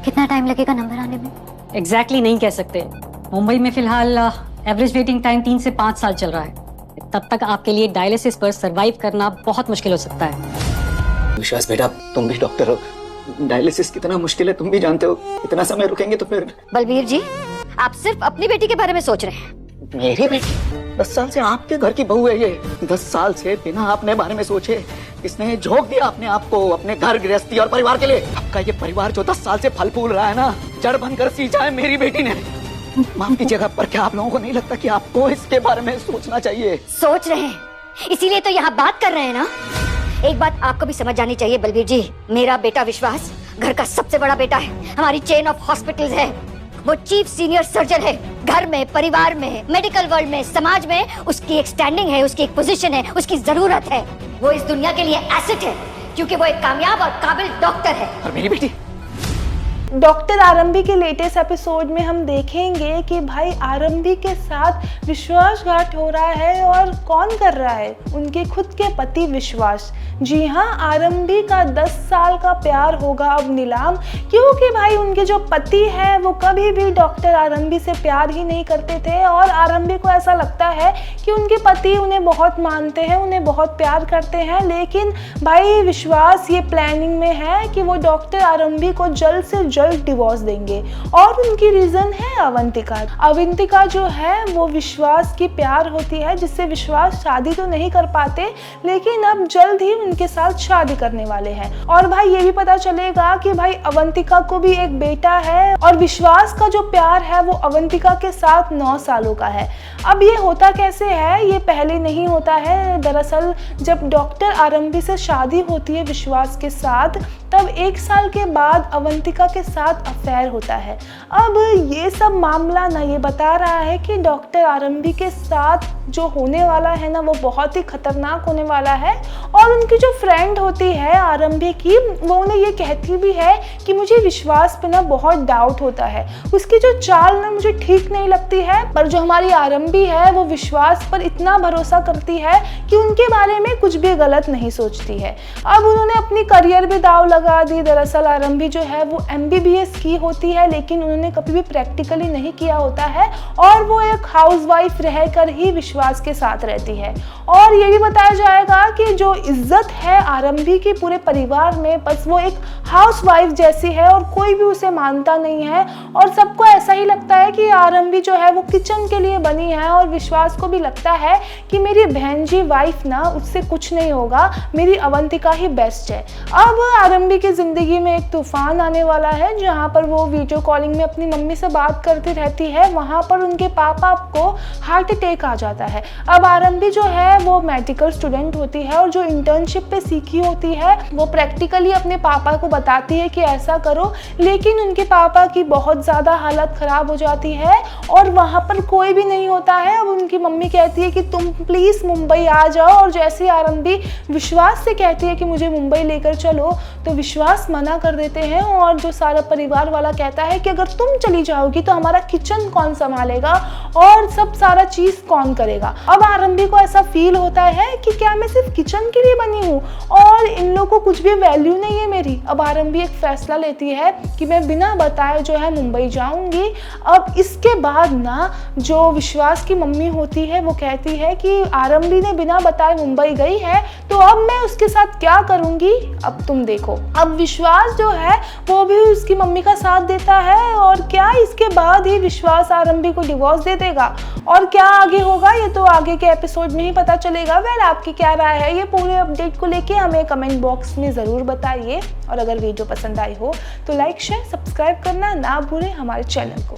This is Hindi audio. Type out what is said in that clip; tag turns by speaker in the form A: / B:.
A: कितना टाइम लगेगा नंबर आने में?
B: एग्जैक्टली नहीं कह सकते। मुंबई में फिलहाल एवरेज वेटिंग टाइम 3 से 5 साल चल रहा है। तब तक आपके लिए डायलिसिस पर सरवाइव करना बहुत मुश्किल हो सकता है।
C: विश्वास बेटा, तुम भी डॉक्टर हो, डायलिसिस कितना मुश्किल है तुम भी जानते हो। इतना समय रुकेंगे तो फिर।
A: बलबीर जी, आप सिर्फ अपनी बेटी के बारे में सोच रहे हैं।
C: मेरी बेटी 10 साल से आपके घर की बहू है ये। 10 साल से बिना अपने बारे में सोचे इसने झोंक दिया अपने आप को, अपने घर गृहस्थी और परिवार के लिए। आपका ये परिवार जो 10 साल से फल फूल रहा है ना, जड़ बनकर सींचा है मेरी बेटी ने। माफ कीजिएगा, पर क्या आप लोगों को नहीं लगता कि आपको इसके बारे में सोचना चाहिए?
A: सोच रहे हैं, इसीलिए तो यहाँ बात कर रहे हैं ना। एक बात आपको भी समझ जानी चाहिए बलबीर जी, मेरा बेटा विश्वास घर का सबसे बड़ा बेटा है, हमारी चेन ऑफ हॉस्पिटल्स है। वो चीफ सीनियर सर्जन है। घर में, परिवार में, मेडिकल वर्ल्ड में, समाज में उसकी एक स्टैंडिंग है, उसकी एक पोजीशन है, उसकी जरूरत है। वो इस दुनिया के लिए एसेट है, क्योंकि वो एक कामयाब और काबिल डॉक्टर है।
C: और मेरी बेटी
D: डॉक्टर आरंभी के लेटेस्ट एपिसोड में हम देखेंगे कि भाई आरंभी के साथ विश्वासघात हो रहा है, और कौन कर रहा है? उनके खुद के पति विश्वास। जी हाँ, आरंभी का 10 साल का प्यार होगा अब नीलाम, क्योंकि भाई उनके जो पति हैं वो कभी भी डॉक्टर आरंभी से प्यार ही नहीं करते थे, और आरंभी को ऐसा लगता है कि उनके पति उन्हें बहुत मानते हैं, उन्हें बहुत प्यार करते हैं। लेकिन भाई विश्वास ये प्लानिंग में है कि वो डॉक्टर आरंभी को जल्द से जल्द डिवोर्स देंगे, और उनकी रीजन है अवंतिका। अवंतिका जो है वो विश्वास की प्यार होती है, जिससे विश्वास शादी तो नहीं कर पाते, लेकिन अब जल्द ही उनके साथ शादी करने वाले हैं। और भाई ये भी पता चलेगा कि भाई अवंतिका को भी एक बेटा है, और विश्वास का जो प्यार है वो अवंतिका के साथ 9 सालों का है। अब ये होता कैसे है? ये पहले नहीं होता है। दरअसल जब डॉक्टर आरंभी से शादी होती है विश्वास के साथ, तब 1 साल के बाद अवंतिका के साथ अफेयर होता है। अब ये सब मामला ना ये बता रहा है कि डॉक्टर आरंभी के साथ जो होने वाला है ना, वो बहुत ही खतरनाक होने वाला है। और उनकी जो फ्रेंड होती है आरंभी की, वो उन्हें ये कहती भी है कि मुझे विश्वास पे ना बहुत डाउट होता है, उसकी जो चाल ना मुझे ठीक नहीं लगती है। पर जो हमारी आरंभी है वो विश्वास पर इतना भरोसा करती है कि उनके बारे में कुछ भी गलत नहीं सोचती है। अब उन्होंने अपनी करियर भी दाव लगा दी। दरअसल आरंभी जो है वो MBBS की होती है, लेकिन उन्होंने कभी भी प्रैक्टिकली नहीं किया होता है, और वो एक हाउसवाइफ रहकर ही विश्वास के साथ रहती है। और ये भी बताया जाएगा कि जो इज्जत है आरंभी की पूरे परिवार में, बस वो एक हाउसवाइफ जैसी है, और कोई भी उसे मानता नहीं है। और सबको ऐसा ही लगता है कि आरंभी जो है वो किचन के लिए बनी है, और विश्वास को भी लगता है कि मेरी बहन जी वाइफ ना, उससे कुछ नहीं होगा, मेरी अवंतिका ही बेस्ट है। अब आरंभी की जिंदगी में एक तूफान आने वाला है, जहाँ पर वो वीडियो कॉलिंग में अपनी मम्मी से बात करती रहती है। वहाँ पर उनके पापा को हार्ट अटैक आ जाता है। अब आरंभी जो है वो मेडिकल स्टूडेंट होती है, और जो इंटर्नशिप पे सीखी होती है वो प्रैक्टिकली अपने पापा को बताती है कि ऐसा करो, लेकिन उनके पापा की बहुत ज़्यादा हालत ख़राब हो जाती है, और वहाँ पर कोई भी नहीं होता है। अब उनकी मम्मी कहती है कि तुम प्लीज़ मुंबई आ जाओ, और जैसे ही आरंभी विश्वास से कहती है कि मुझे मुंबई लेकर चलो, तो विश्वास मना कर देते हैं। और जो सारा परिवार वाला कहता है कि अगर तुम चली जाओगी तो हमारा किचन कौन संभालेगा, और सब सारा चीज़ कौन करेगा। अब आरंभी को ऐसा फील होता है कि क्या मैं सिर्फ किचन के लिए बनी हूँ, और इन लोगों को कुछ भी वैल्यू नहीं है मेरी। अब आरंभी एक फैसला लेती है कि मैं बिना बताए जो है मुंबई जाऊंगी। अब इसके बाद ना जो विश्वास की मम्मी होती है वो कहती है कि आरंभी ने बिना बताए मुंबई गई है, तो अब मैं उसके साथ क्या करूंगी, अब तुम देखो। अब विश्वास जो है वो भी उसकी मम्मी का साथ देता है, और क्या इसके बाद ही विश्वास आरंभी को डिवोर्स दे देगा, और क्या आगे होगा ये तो आगे के एपिसोड में ही पता चलेगा। वेल, आपकी क्या राय है ये पूरे अपडेट को लेके हमें कमेंट बॉक्स में ज़रूर बताइए, और अगर वीडियो पसंद आई हो तो लाइक शेयर सब्सक्राइब करना ना भूलें हमारे चैनल को।